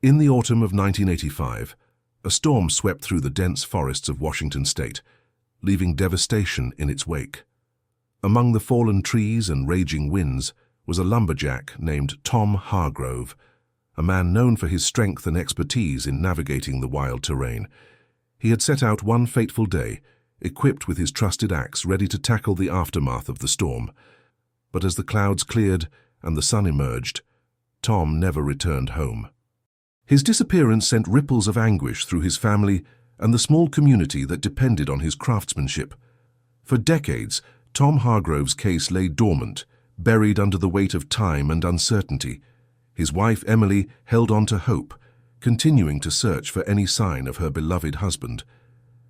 In the autumn of 1985, a storm swept through the dense forests of Washington state, leaving devastation in its wake. Among the fallen trees and raging winds was a lumberjack named Tom Hargrove, a man known for his strength and expertise in navigating the wild terrain. He had set out one fateful day, equipped with his trusted axe, ready to tackle the aftermath of the storm. But as the clouds cleared and the sun emerged, Tom never returned home. His disappearance sent ripples of anguish through his family and the small community that depended on his craftsmanship. For decades, Tom Hargrove's case lay dormant, buried under the weight of time and uncertainty. His wife, Emily, held on to hope, continuing to search for any sign of her beloved husband.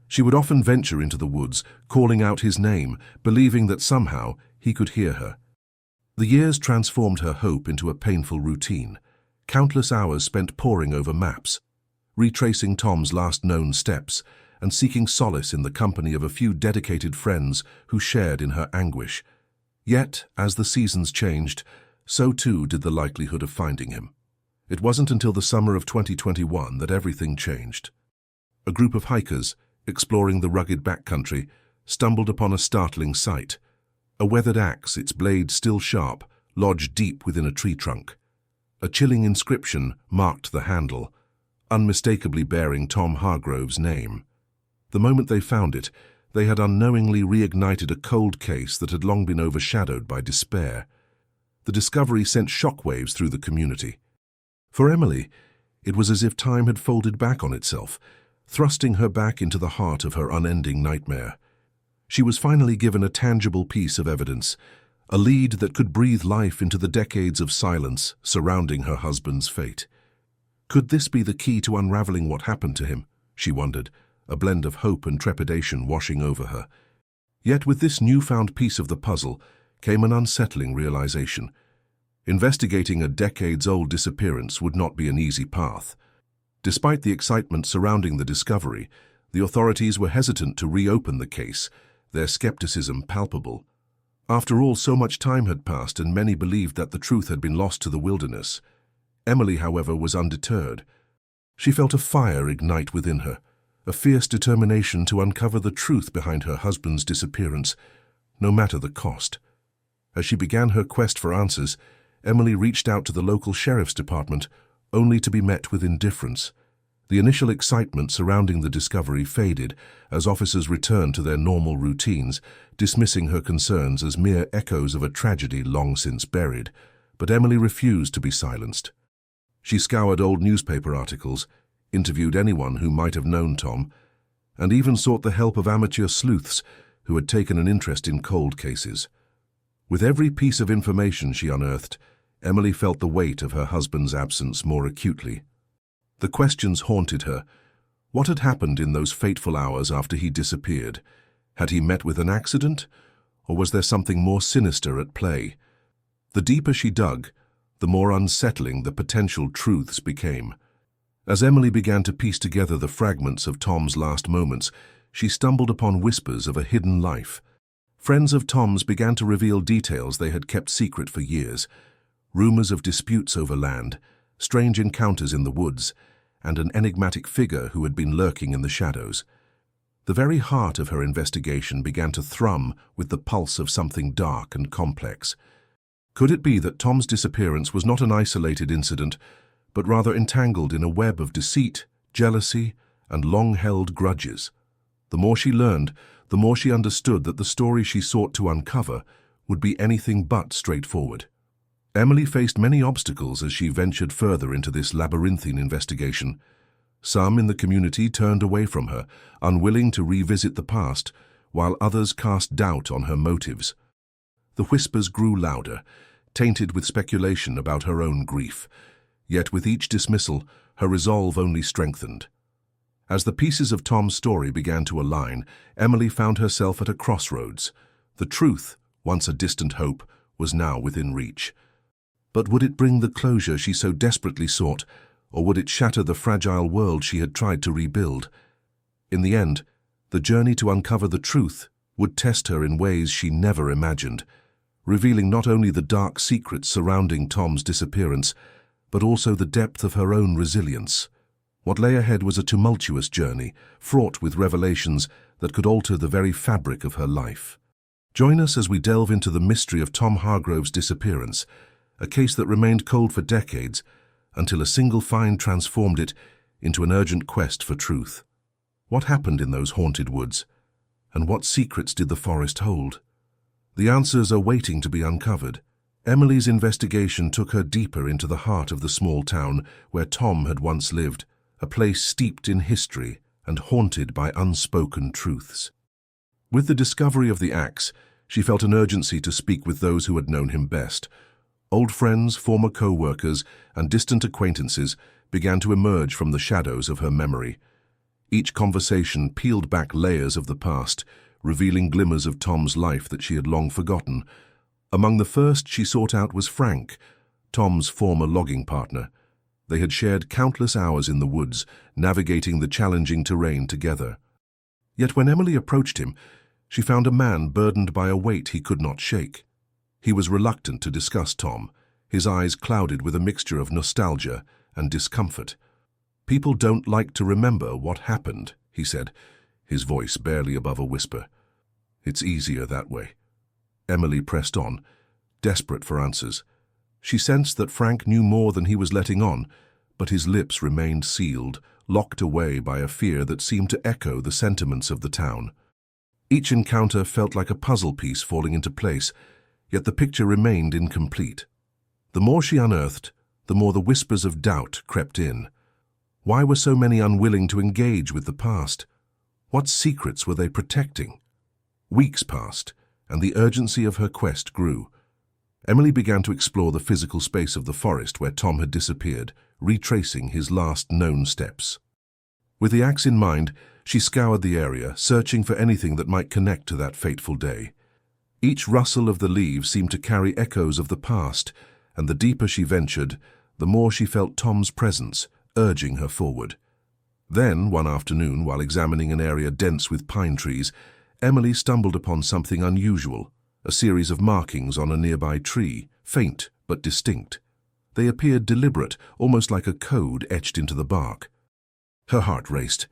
She would often venture into the woods, calling out his name, believing that somehow he could hear her. The years transformed her hope into a painful routine. Countless hours spent poring over maps, retracing Tom's last known steps, and seeking solace in the company of a few dedicated friends who shared in her anguish. Yet, as the seasons changed, so too did the likelihood of finding him. It wasn't until the summer of 2021 that everything changed. A group of hikers, exploring the rugged backcountry, stumbled upon a startling sight. A weathered axe, its blade still sharp, lodged deep within a tree trunk. A chilling inscription marked the handle, unmistakably bearing Tom Hargrove's name. The moment they found it, they had unknowingly reignited a cold case that had long been overshadowed by despair. The discovery sent shockwaves through the community. For Emily, it was as if time had folded back on itself, thrusting her back into the heart of her unending nightmare. She was finally given a tangible piece of evidence, a lead that could breathe life into the decades of silence surrounding her husband's fate. Could this be the key to unraveling what happened to him? She wondered, a blend of hope and trepidation washing over her. Yet with this newfound piece of the puzzle came an unsettling realization. Investigating a decades-old disappearance would not be an easy path. Despite the excitement surrounding the discovery, the authorities were hesitant to reopen the case, their skepticism palpable. After all, so much time had passed and many believed that the truth had been lost to the wilderness. Emily, however, was undeterred. She felt a fire ignite within her, a fierce determination to uncover the truth behind her husband's disappearance, no matter the cost. As she began her quest for answers, Emily reached out to the local sheriff's department, only to be met with indifference. The initial excitement surrounding the discovery faded as officers returned to their normal routines, dismissing her concerns as mere echoes of a tragedy long since buried. But Emily refused to be silenced. She scoured old newspaper articles, interviewed anyone who might have known Tom, and even sought the help of amateur sleuths who had taken an interest in cold cases. With every piece of information she unearthed, Emily felt the weight of her husband's absence more acutely. The questions haunted her. What had happened in those fateful hours after he disappeared? Had he met with an accident, or was there something more sinister at play? The deeper she dug, the more unsettling the potential truths became. As Emily began to piece together the fragments of Tom's last moments, she stumbled upon whispers of a hidden life. Friends of Tom's began to reveal details they had kept secret for years. Rumors of disputes over land, strange encounters in the woods, and an enigmatic figure who had been lurking in the shadows. The very heart of her investigation began to thrum with the pulse of something dark and complex. Could it be that Tom's disappearance was not an isolated incident, but rather entangled in a web of deceit, jealousy, and long-held grudges? The more she learned, the more she understood that the story she sought to uncover would be anything but straightforward. Emily faced many obstacles as she ventured further into this labyrinthine investigation. Some in the community turned away from her, unwilling to revisit the past, while others cast doubt on her motives. The whispers grew louder, tainted with speculation about her own grief. Yet with each dismissal, her resolve only strengthened. As the pieces of Tom's story began to align, Emily found herself at a crossroads. The truth, once a distant hope, was now within reach. But would it bring the closure she so desperately sought, or would it shatter the fragile world she had tried to rebuild? In the end, the journey to uncover the truth would test her in ways she never imagined, revealing not only the dark secrets surrounding Tom's disappearance, but also the depth of her own resilience. What lay ahead was a tumultuous journey, fraught with revelations that could alter the very fabric of her life. Join us as we delve into the mystery of Tom Hargrove's disappearance, a case that remained cold for decades until a single find transformed it into an urgent quest for truth. What happened in those haunted woods? And what secrets did the forest hold? The answers are waiting to be uncovered. Emily's investigation took her deeper into the heart of the small town where Tom had once lived, a place steeped in history and haunted by unspoken truths. With the discovery of the axe, she felt an urgency to speak with those who had known him best. Old friends, former co-workers, and distant acquaintances began to emerge from the shadows of her memory. Each conversation peeled back layers of the past, revealing glimmers of Tom's life that she had long forgotten. Among the first she sought out was Frank, Tom's former logging partner. They had shared countless hours in the woods, navigating the challenging terrain together. Yet when Emily approached him, she found a man burdened by a weight he could not shake. He was reluctant to discuss Tom, his eyes clouded with a mixture of nostalgia and discomfort. "People don't like to remember what happened," he said, his voice barely above a whisper. "It's easier that way." Emily pressed on, desperate for answers. She sensed that Frank knew more than he was letting on, but his lips remained sealed, locked away by a fear that seemed to echo the sentiments of the town. Each encounter felt like a puzzle piece falling into place, yet the picture remained incomplete. The more she unearthed, the more the whispers of doubt crept in. Why were so many unwilling to engage with the past? What secrets were they protecting? Weeks passed, and the urgency of her quest grew. Emily began to explore the physical space of the forest where Tom had disappeared, retracing his last known steps. With the axe in mind, she scoured the area, searching for anything that might connect to that fateful day. Each rustle of the leaves seemed to carry echoes of the past, and the deeper she ventured, the more she felt Tom's presence, urging her forward. Then, one afternoon, while examining an area dense with pine trees, Emily stumbled upon something unusual, a series of markings on a nearby tree, faint but distinct. They appeared deliberate, almost like a code etched into the bark. Her heart raced.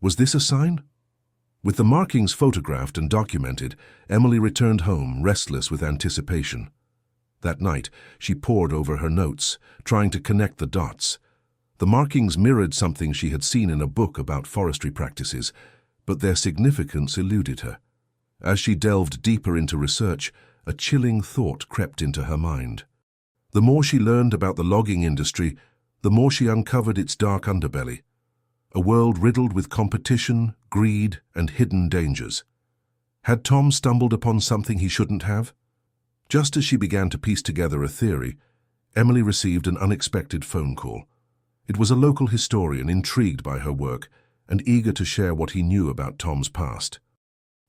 Was this a sign? With the markings photographed and documented, Emily returned home, restless with anticipation. That night, she pored over her notes, trying to connect the dots. The markings mirrored something she had seen in a book about forestry practices, but their significance eluded her. As she delved deeper into research, a chilling thought crept into her mind. The more she learned about the logging industry, the more she uncovered its dark underbelly. A world riddled with competition, greed, and hidden dangers. Had Tom stumbled upon something he shouldn't have? Just as she began to piece together a theory, Emily received an unexpected phone call. It was a local historian intrigued by her work and eager to share what he knew about Tom's past.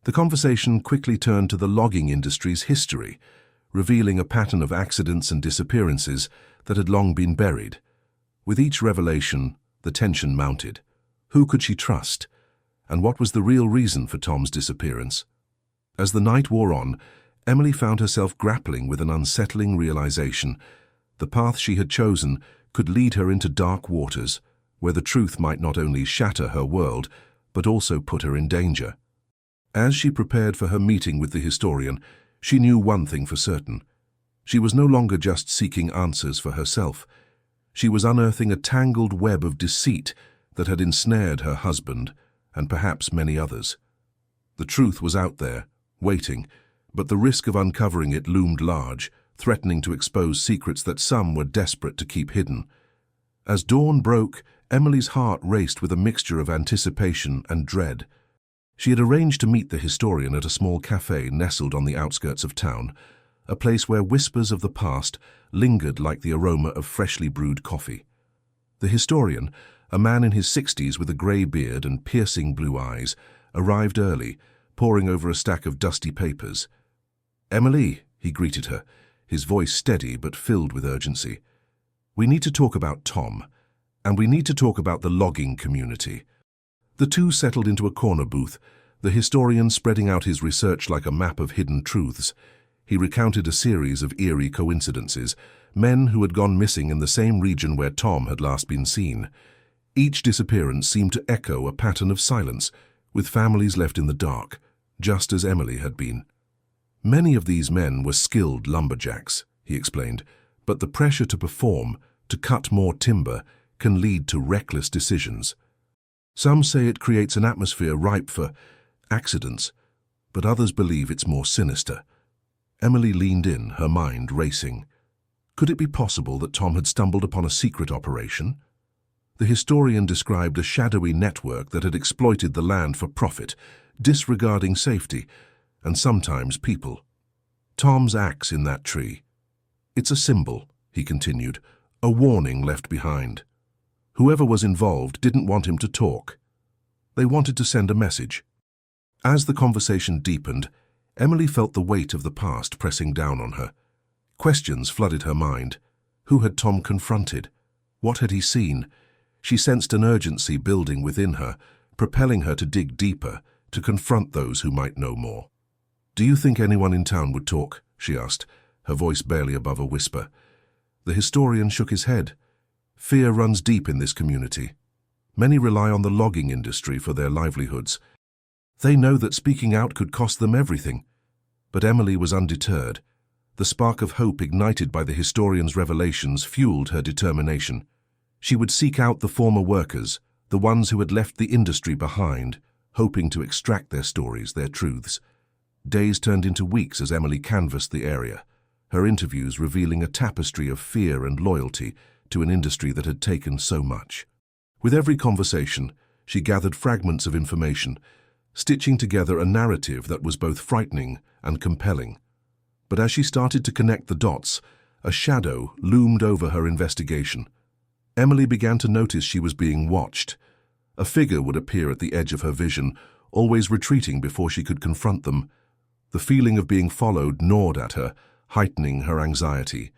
The conversation quickly turned to the logging industry's history, revealing a pattern of accidents and disappearances that had long been buried. With each revelation, the tension mounted. Who could she trust? And what was the real reason for Tom's disappearance? As the night wore on, Emily found herself grappling with an unsettling realization. The path she had chosen could lead her into dark waters, where the truth might not only shatter her world, but also put her in danger. As she prepared for her meeting with the historian, she knew one thing for certain. She was no longer just seeking answers for herself. She was unearthing a tangled web of deceit that had ensnared her husband and perhaps many others. The truth was out there, waiting, but the risk of uncovering it loomed large, threatening to expose secrets that some were desperate to keep hidden. As dawn broke, Emily's heart raced with a mixture of anticipation and dread. She had arranged to meet the historian at a small cafe nestled on the outskirts of town, a place where whispers of the past lingered like the aroma of freshly brewed coffee. The historian, a man in his 60s with a grey beard and piercing blue eyes, arrived early, poring over a stack of dusty papers. "Emily," he greeted her, his voice steady but filled with urgency. "We need to talk about Tom, and we need to talk about the logging community." The two settled into a corner booth, the historian spreading out his research like a map of hidden truths. He recounted a series of eerie coincidences, men who had gone missing in the same region where Tom had last been seen. Each disappearance seemed to echo a pattern of silence, with families left in the dark, just as Emily had been. Many of these men were skilled lumberjacks, he explained, but the pressure to perform, to cut more timber, can lead to reckless decisions. Some say it creates an atmosphere ripe for accidents, but others believe it's more sinister. Emily leaned in, her mind racing. Could it be possible that Tom had stumbled upon a secret operation? The historian described a shadowy network that had exploited the land for profit, disregarding safety, and sometimes people. Tom's axe in that tree. It's a symbol, he continued, a warning left behind. Whoever was involved didn't want him to talk. They wanted to send a message. As the conversation deepened, Emily felt the weight of the past pressing down on her. Questions flooded her mind. Who had Tom confronted? What had he seen? She sensed an urgency building within her, propelling her to dig deeper, to confront those who might know more. "Do you think anyone in town would talk?" she asked, her voice barely above a whisper. The historian shook his head. Fear runs deep in this community. Many rely on the logging industry for their livelihoods. They know that speaking out could cost them everything. But Emily was undeterred. The spark of hope ignited by the historian's revelations fueled her determination. She would seek out the former workers, the ones who had left the industry behind, hoping to extract their stories, their truths. Days turned into weeks as Emily canvassed the area, her interviews revealing a tapestry of fear and loyalty to an industry that had taken so much. With every conversation, she gathered fragments of information, stitching together a narrative that was both frightening and compelling. But as she started to connect the dots, a shadow loomed over her investigation. Emily began to notice she was being watched. A figure would appear at the edge of her vision, always retreating before she could confront them. The feeling of being followed gnawed at her, heightening her anxiety.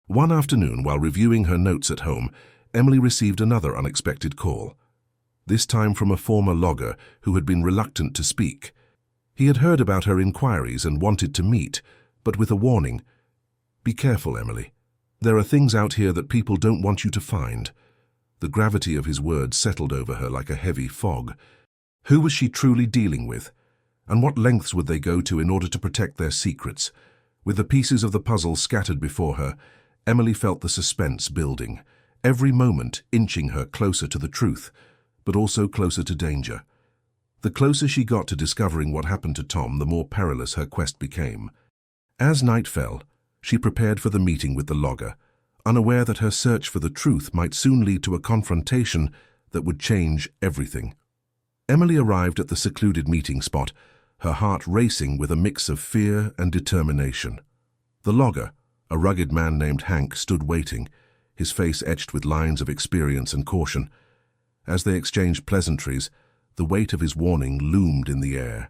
One afternoon, while reviewing her notes at home, Emily received another unexpected call. This time from a former logger who had been reluctant to speak. He had heard about her inquiries and wanted to meet, but with a warning. "Be careful, Emily. There are things out here that people don't want you to find." The gravity of his words settled over her like a heavy fog. Who was she truly dealing with? And what lengths would they go to in order to protect their secrets? With the pieces of the puzzle scattered before her, Emily felt the suspense building, every moment inching her closer to the truth, but also closer to danger. The closer she got to discovering what happened to Tom, the more perilous her quest became. As night fell, she prepared for the meeting with the logger, unaware that her search for the truth might soon lead to a confrontation that would change everything. Emily arrived at the secluded meeting spot, her heart racing with a mix of fear and determination. The logger, a rugged man named Hank, stood waiting, his face etched with lines of experience and caution. As they exchanged pleasantries, the weight of his warning loomed in the air.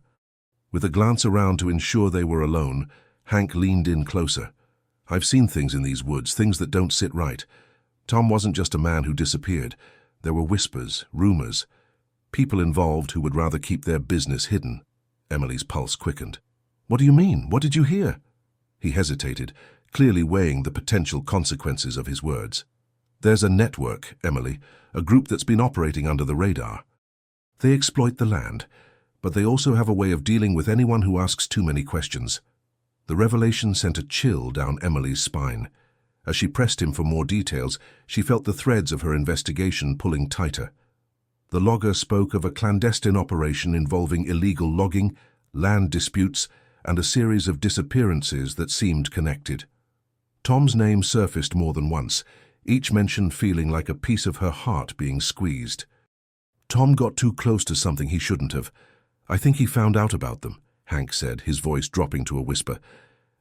With a glance around to ensure they were alone, Hank leaned in closer. "I've seen things in these woods, things that don't sit right. Tom wasn't just a man who disappeared. There were whispers, rumors, people involved who would rather keep their business hidden." Emily's pulse quickened. "What do you mean? What did you hear?" He hesitated, clearly weighing the potential consequences of his words. "There's a network, Emily, a group that's been operating under the radar. They exploit the land, but they also have a way of dealing with anyone who asks too many questions." The revelation sent a chill down Emily's spine. As she pressed him for more details, she felt the threads of her investigation pulling tighter. The logger spoke of a clandestine operation involving illegal logging, land disputes, and a series of disappearances that seemed connected. Tom's name surfaced more than once, each mention feeling like a piece of her heart being squeezed. "Tom got too close to something he shouldn't have. I think he found out about them," Hank said, his voice dropping to a whisper.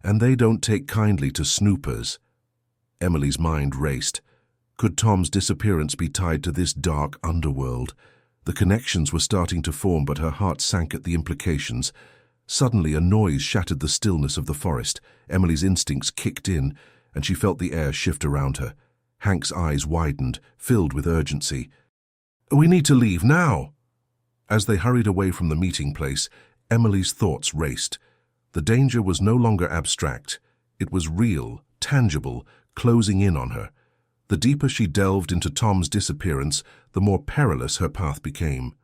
"And they don't take kindly to snoopers." Emily's mind raced. Could Tom's disappearance be tied to this dark underworld? The connections were starting to form, but her heart sank at the implications. Suddenly, a noise shattered the stillness of the forest. Emily's instincts kicked in, and she felt the air shift around her. Hank's eyes widened, filled with urgency. "We need to leave now!" As they hurried away from the meeting place, Emily's thoughts raced. The danger was no longer abstract. It was real, tangible, closing in on her. The deeper she delved into Tom's disappearance, the more perilous her path became.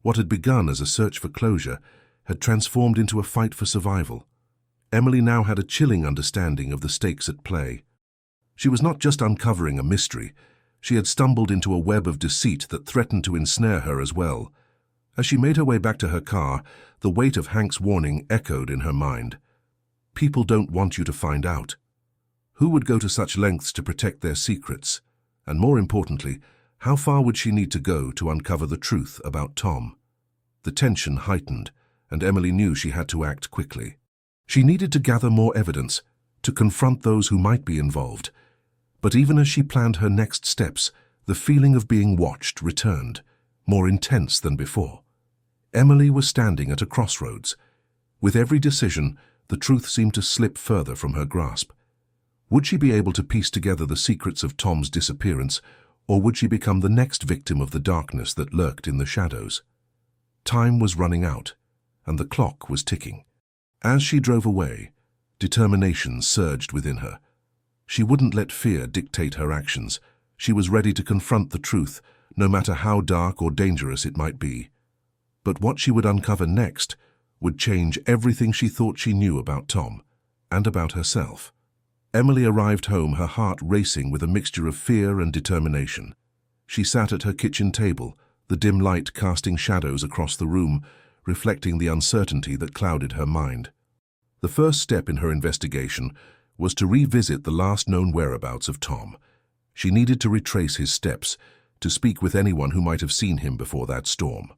What had begun as a search for closure had transformed into a fight for survival. Emily now had a chilling understanding of the stakes at play. She was not just uncovering a mystery, she had stumbled into a web of deceit that threatened to ensnare her as well. As she made her way back to her car, the weight of Hank's warning echoed in her mind. People don't want you to find out. Who would go to such lengths to protect their secrets? And more importantly, how far would she need to go to uncover the truth about Tom? The tension heightened, and Emily knew she had to act quickly. She needed to gather more evidence, to confront those who might be involved. But even as she planned her next steps, the feeling of being watched returned, more intense than before. Emily was standing at a crossroads. With every decision, the truth seemed to slip further from her grasp. Would she be able to piece together the secrets of Tom's disappearance, or would she become the next victim of the darkness that lurked in the shadows? Time was running out, and the clock was ticking. As she drove away, determination surged within her. She wouldn't let fear dictate her actions. She was ready to confront the truth, no matter how dark or dangerous it might be. But what she would uncover next would change everything she thought she knew about Tom, and about herself. Emily arrived home, her heart racing with a mixture of fear and determination. She sat at her kitchen table, the dim light casting shadows across the room, reflecting the uncertainty that clouded her mind. The first step in her investigation was to revisit the last known whereabouts of Tom. She needed to retrace his steps, to speak with anyone who might have seen him before that storm.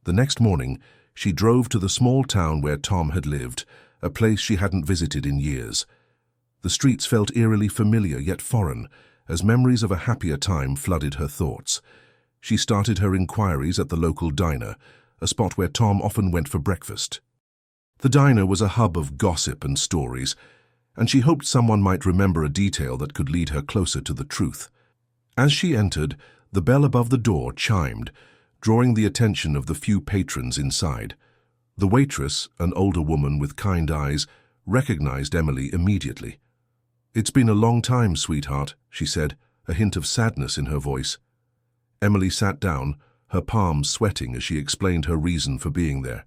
The next morning, she drove to the small town where Tom had lived, a place she hadn't visited in years. The streets felt eerily familiar yet foreign, as memories of a happier time flooded her thoughts. She started her inquiries at the local diner, a spot where Tom often went for breakfast. The diner was a hub of gossip and stories, and she hoped someone might remember a detail that could lead her closer to the truth. As she entered, the bell above the door chimed, drawing the attention of the few patrons inside. The waitress, an older woman with kind eyes, recognized Emily immediately. "It's been a long time, sweetheart," she said, a hint of sadness in her voice. Emily sat down, her palms sweating as she explained her reason for being there.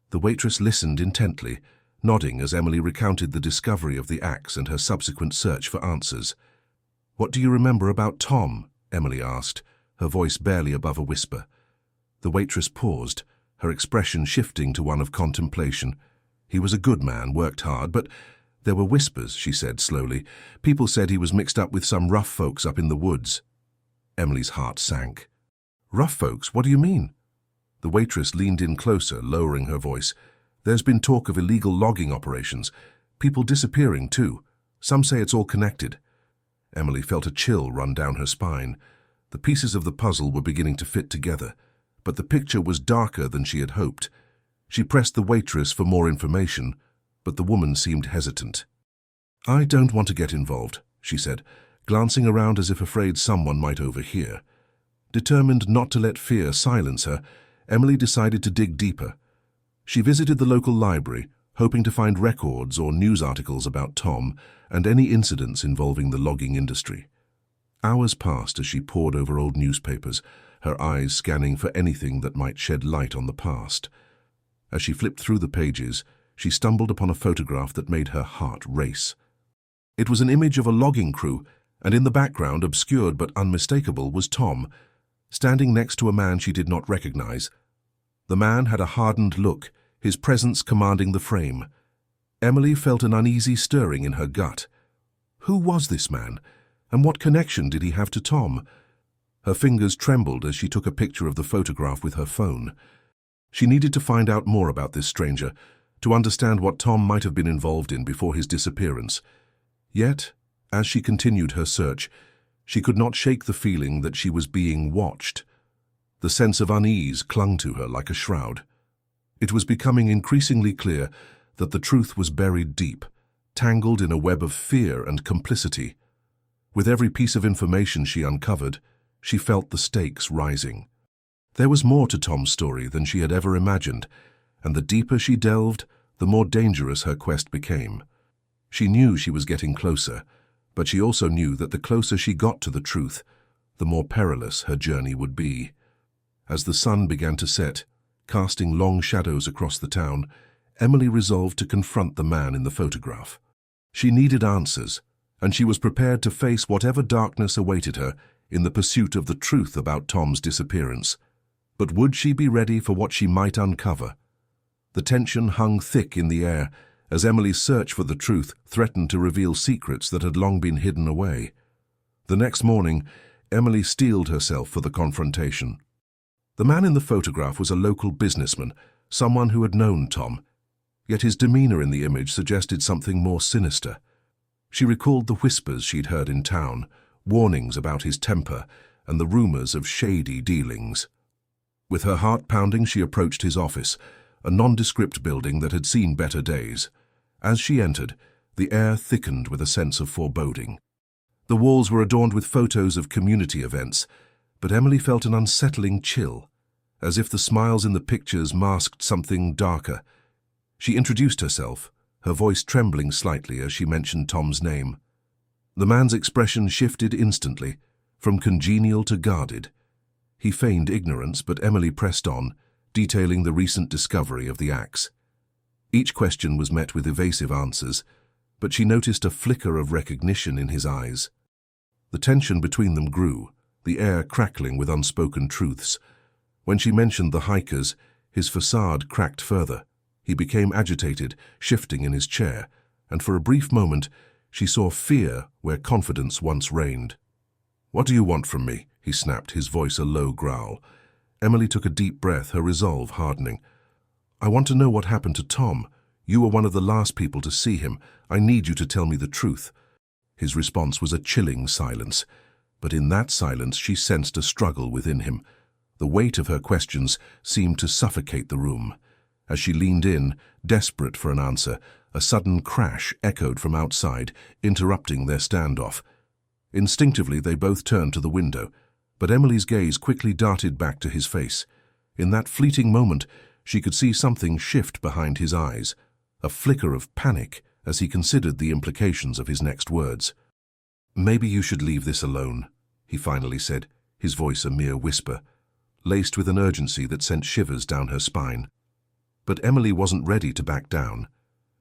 The waitress listened intently, nodding as Emily recounted the discovery of the axe and her subsequent search for answers. "What do you remember about Tom?" Emily asked, her voice barely above a whisper. The waitress paused, her expression shifting to one of contemplation. "He was a good man, worked hard, but there were whispers," she said slowly. "People said he was mixed up with some rough folks up in the woods." Emily's heart sank. "Rough folks? What do you mean?" The waitress leaned in closer, lowering her voice. "There's been talk of illegal logging operations. People disappearing, too. Some say it's all connected." Emily felt a chill run down her spine. The pieces of the puzzle were beginning to fit together, but the picture was darker than she had hoped. She pressed the waitress for more information, but the woman seemed hesitant. "I don't want to get involved," she said, glancing around as if afraid someone might overhear. Determined not to let fear silence her, Emily decided to dig deeper. She visited the local library, hoping to find records or news articles about Tom and any incidents involving the logging industry. Hours passed as she pored over old newspapers, her eyes scanning for anything that might shed light on the past. As she flipped through the pages, she stumbled upon a photograph that made her heart race. It was an image of a logging crew, and in the background, obscured but unmistakable, was Tom, standing next to a man she did not recognize. The man had a hardened look, his presence commanding the frame. Emily felt an uneasy stirring in her gut. Who was this man, and what connection did he have to Tom? Her fingers trembled as she took a picture of the photograph with her phone. She needed to find out more about this stranger, to understand what Tom might have been involved in before his disappearance. Yet, as she continued her search, she could not shake the feeling that she was being watched. The sense of unease clung to her like a shroud. It was becoming increasingly clear that the truth was buried deep, tangled in a web of fear and complicity. With every piece of information she uncovered, she felt the stakes rising. There was more to Tom's story than she had ever imagined, and the deeper she delved, the more dangerous her quest became. She knew she was getting closer, But she also knew that the closer she got to the truth, the more perilous her journey would be. As the sun began to set, casting long shadows across the town, Emily resolved to confront the man in the photograph. She needed answers, and she was prepared to face whatever darkness awaited her in the pursuit of the truth about Tom's disappearance. But would she be ready for what she might uncover? The tension hung thick in the air as Emily's search for the truth threatened to reveal secrets that had long been hidden away. The next morning, Emily steeled herself for the confrontation. The man in the photograph was a local businessman, someone who had known Tom, yet his demeanor in the image suggested something more sinister. She recalled the whispers she'd heard in town, warnings about his temper, and the rumors of shady dealings. With her heart pounding, she approached his office, a nondescript building that had seen better days. As she entered, the air thickened with a sense of foreboding. The walls were adorned with photos of community events, but Emily felt an unsettling chill, as if the smiles in the pictures masked something darker. She introduced herself, her voice trembling slightly as she mentioned Tom's name. The man's expression shifted instantly, from congenial to guarded. He feigned ignorance, but Emily pressed on, detailing the recent discovery of the axe. Each question was met with evasive answers, but she noticed a flicker of recognition in his eyes. The tension between them grew, the air crackling with unspoken truths. When she mentioned the hikers, his facade cracked further. He became agitated, shifting in his chair, and for a brief moment she saw fear where confidence once reigned. "What do you want from me?" he snapped, his voice a low growl. Emily took a deep breath, her resolve hardening. "I want to know what happened to Tom. You were one of the last people to see him. I need you to tell me the truth." His response was a chilling silence, but in that silence she sensed a struggle within him. The weight of her questions seemed to suffocate the room. As she leaned in, desperate for an answer, a sudden crash echoed from outside, interrupting their standoff. Instinctively, they both turned to the window, but Emily's gaze quickly darted back to his face. In that fleeting moment, she could see something shift behind his eyes, a flicker of panic as he considered the implications of his next words. "Maybe you should leave this alone," he finally said, his voice a mere whisper, laced with an urgency that sent shivers down her spine. But Emily wasn't ready to back down.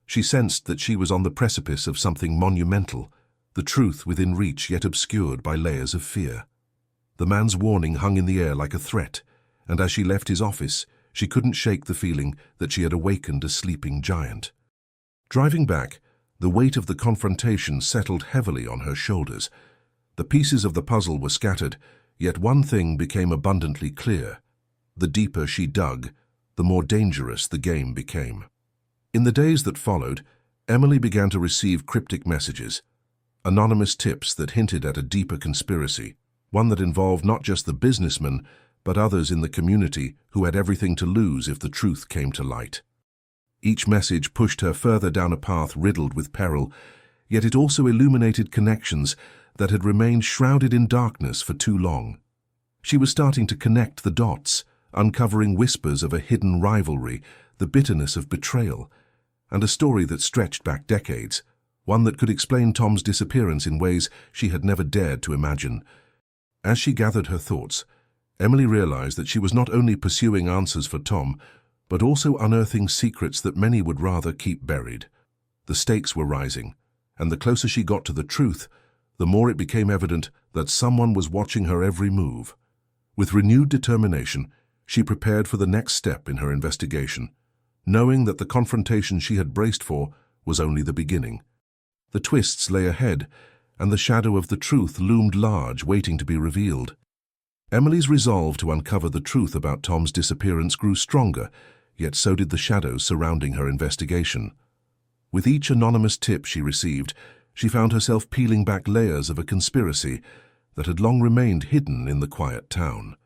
She sensed that she was on the precipice of something monumental, the truth within reach yet obscured by layers of fear. The man's warning hung in the air like a threat, and as she left his office, she couldn't shake the feeling that she had awakened a sleeping giant. Driving back, the weight of the confrontation settled heavily on her shoulders. The pieces of the puzzle were scattered, yet one thing became abundantly clear. The deeper she dug, the more dangerous the game became. In the days that followed, Emily began to receive cryptic messages, anonymous tips that hinted at a deeper conspiracy, one that involved not just the businessman, but others in the community who had everything to lose if the truth came to light. Each message pushed her further down a path riddled with peril, yet it also illuminated connections that had remained shrouded in darkness for too long. She was starting to connect the dots, uncovering whispers of a hidden rivalry, the bitterness of betrayal, and a story that stretched back decades, one that could explain Tom's disappearance in ways she had never dared to imagine. As she gathered her thoughts, Emily realized that she was not only pursuing answers for Tom, but also unearthing secrets that many would rather keep buried. The stakes were rising, and the closer she got to the truth, the more it became evident that someone was watching her every move. With renewed determination, she prepared for the next step in her investigation, knowing that the confrontation she had braced for was only the beginning. The twists lay ahead, and the shadow of the truth loomed large, waiting to be revealed. Emily's resolve to uncover the truth about Tom's disappearance grew stronger, yet so did the shadows surrounding her investigation. With each anonymous tip she received, she found herself peeling back layers of a conspiracy that had long remained hidden in the quiet town.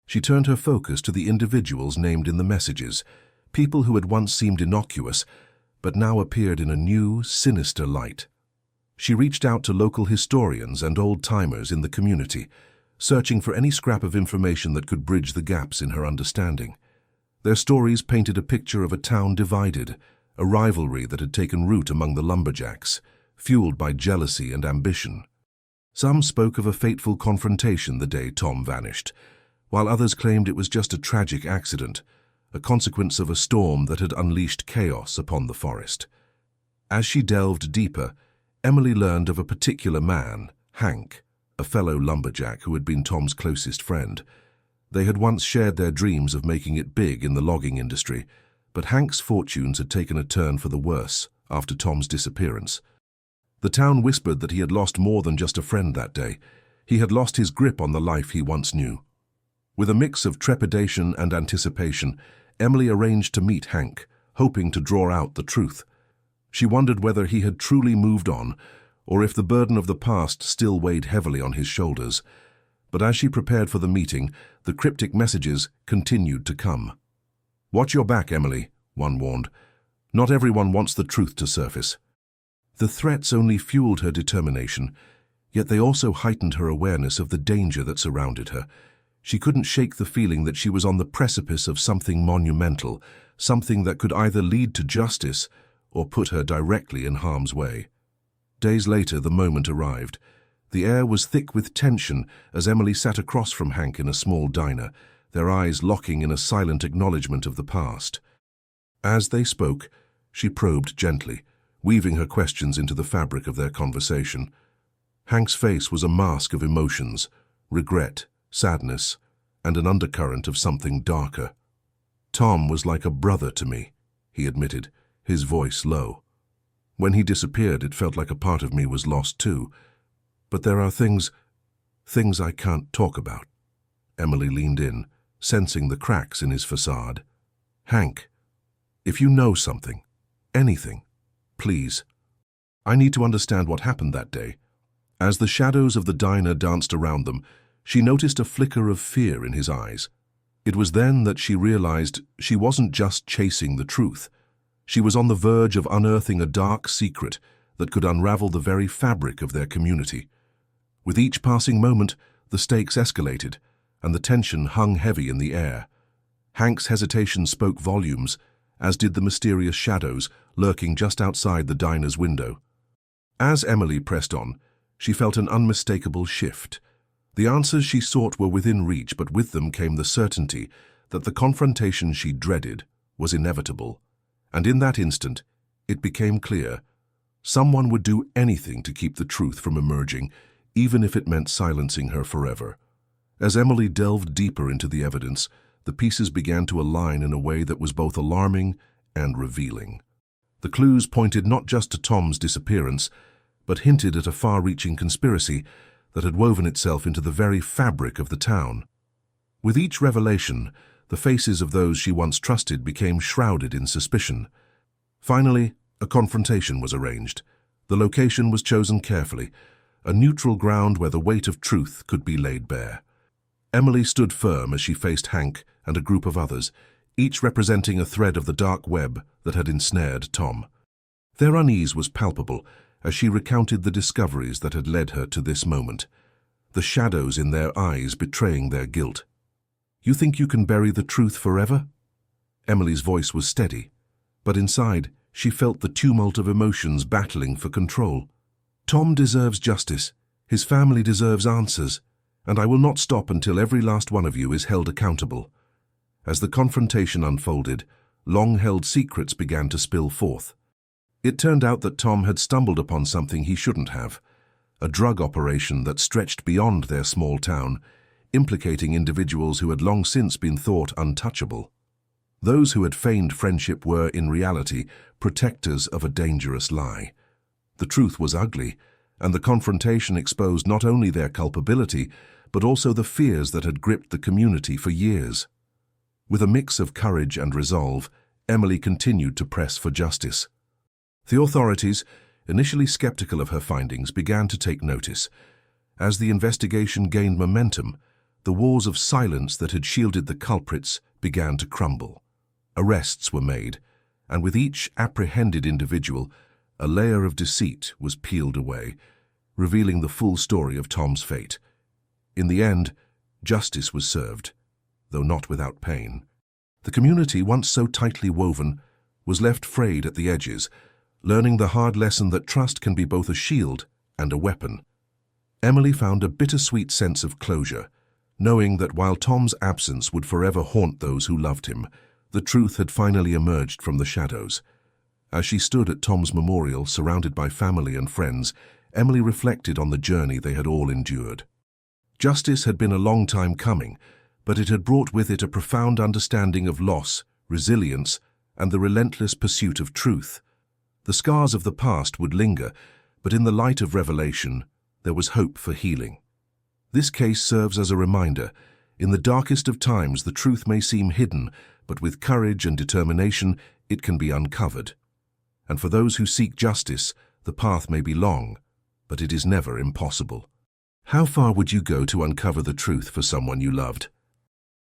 She turned her focus to the individuals named in the messages, people who had once seemed innocuous, but now appeared in a new, sinister light. She reached out to local historians and old-timers in the community, searching for any scrap of information that could bridge the gaps in her understanding. Their stories painted a picture of a town divided, a rivalry that had taken root among the Lumberjacks, fueled by jealousy and ambition. Some spoke of a fateful confrontation the day Tom vanished, while others claimed it was just a tragic accident, a consequence of a storm that had unleashed chaos upon the forest. As she delved deeper, Emily learned of a particular man, Hank, a fellow lumberjack who had been Tom's closest friend. They had once shared their dreams of making it big in the logging industry, but Hank's fortunes had taken a turn for the worse after Tom's disappearance. The town whispered that he had lost more than just a friend that day. He had lost his grip on the life he once knew. With a mix of trepidation and anticipation, Emily arranged to meet Hank, hoping to draw out the truth. She wondered whether he had truly moved on, or if the burden of the past still weighed heavily on his shoulders. But as she prepared for the meeting, the cryptic messages continued to come. "Watch your back, Emily," one warned. "Not everyone wants the truth to surface." The threats only fueled her determination, yet they also heightened her awareness of the danger that surrounded her. She couldn't shake the feeling that she was on the precipice of something monumental, something that could either lead to justice or put her directly in harm's way. Days later, the moment arrived. The air was thick with tension as Emily sat across from Hank in a small diner, their eyes locking in a silent acknowledgement of the past. As they spoke, she probed gently, weaving her questions into the fabric of their conversation. Hank's face was a mask of emotions, regret, sadness, and an undercurrent of something darker. "Tom was like a brother to me," he admitted, his voice low. "When he disappeared, it felt like a part of me was lost too. But there are things I can't talk about." Emily leaned in, sensing the cracks in his facade. "Hank, if you know something, anything, please. I need to understand what happened that day." As the shadows of the diner danced around them, she noticed a flicker of fear in his eyes. It was then that she realized she wasn't just chasing the truth. She was on the verge of unearthing a dark secret that could unravel the very fabric of their community. With each passing moment, the stakes escalated, and the tension hung heavy in the air. Hank's hesitation spoke volumes, as did the mysterious shadows lurking just outside the diner's window. As Emily pressed on, she felt an unmistakable shift. The answers she sought were within reach, but with them came the certainty that the confrontation she dreaded was inevitable. And in that instant, it became clear someone would do anything to keep the truth from emerging, even if it meant silencing her forever. As Emily delved deeper into the evidence, the pieces began to align in a way that was both alarming and revealing. The clues pointed not just to Tom's disappearance, but hinted at a far-reaching conspiracy that had woven itself into the very fabric of the town. With each revelation, the faces of those she once trusted became shrouded in suspicion. Finally, a confrontation was arranged. The location was chosen carefully, a neutral ground where the weight of truth could be laid bare. Emily stood firm as she faced Hank and a group of others, each representing a thread of the dark web that had ensnared Tom. Their unease was palpable as she recounted the discoveries that had led her to this moment, the shadows in their eyes betraying their guilt. "You think you can bury the truth forever?" Emily's voice was steady, but inside she felt the tumult of emotions battling for control. "Tom deserves justice, his family deserves answers, and I will not stop until every last one of you is held accountable." As the confrontation unfolded, long-held secrets began to spill forth. It turned out that Tom had stumbled upon something he shouldn't have, a drug operation that stretched beyond their small town, implicating individuals who had long since been thought untouchable. Those who had feigned friendship were, in reality, protectors of a dangerous lie. The truth was ugly, and the confrontation exposed not only their culpability, but also the fears that had gripped the community for years. With a mix of courage and resolve, Emily continued to press for justice. The authorities, initially skeptical of her findings, began to take notice. As the investigation gained momentum, the walls of silence that had shielded the culprits began to crumble. Arrests were made, and with each apprehended individual, a layer of deceit was peeled away, revealing the full story of Tom's fate. In the end, justice was served, though not without pain. The community, once so tightly woven, was left frayed at the edges, learning the hard lesson that trust can be both a shield and a weapon. Emily found a bittersweet sense of closure, knowing that while Tom's absence would forever haunt those who loved him, the truth had finally emerged from the shadows. As she stood at Tom's memorial, surrounded by family and friends, Emily reflected on the journey they had all endured. Justice had been a long time coming, but it had brought with it a profound understanding of loss, resilience, and the relentless pursuit of truth. The scars of the past would linger, but in the light of revelation, there was hope for healing. This case serves as a reminder. In the darkest of times, the truth may seem hidden, but with courage and determination, it can be uncovered. And for those who seek justice, the path may be long, but it is never impossible. How far would you go to uncover the truth for someone you loved?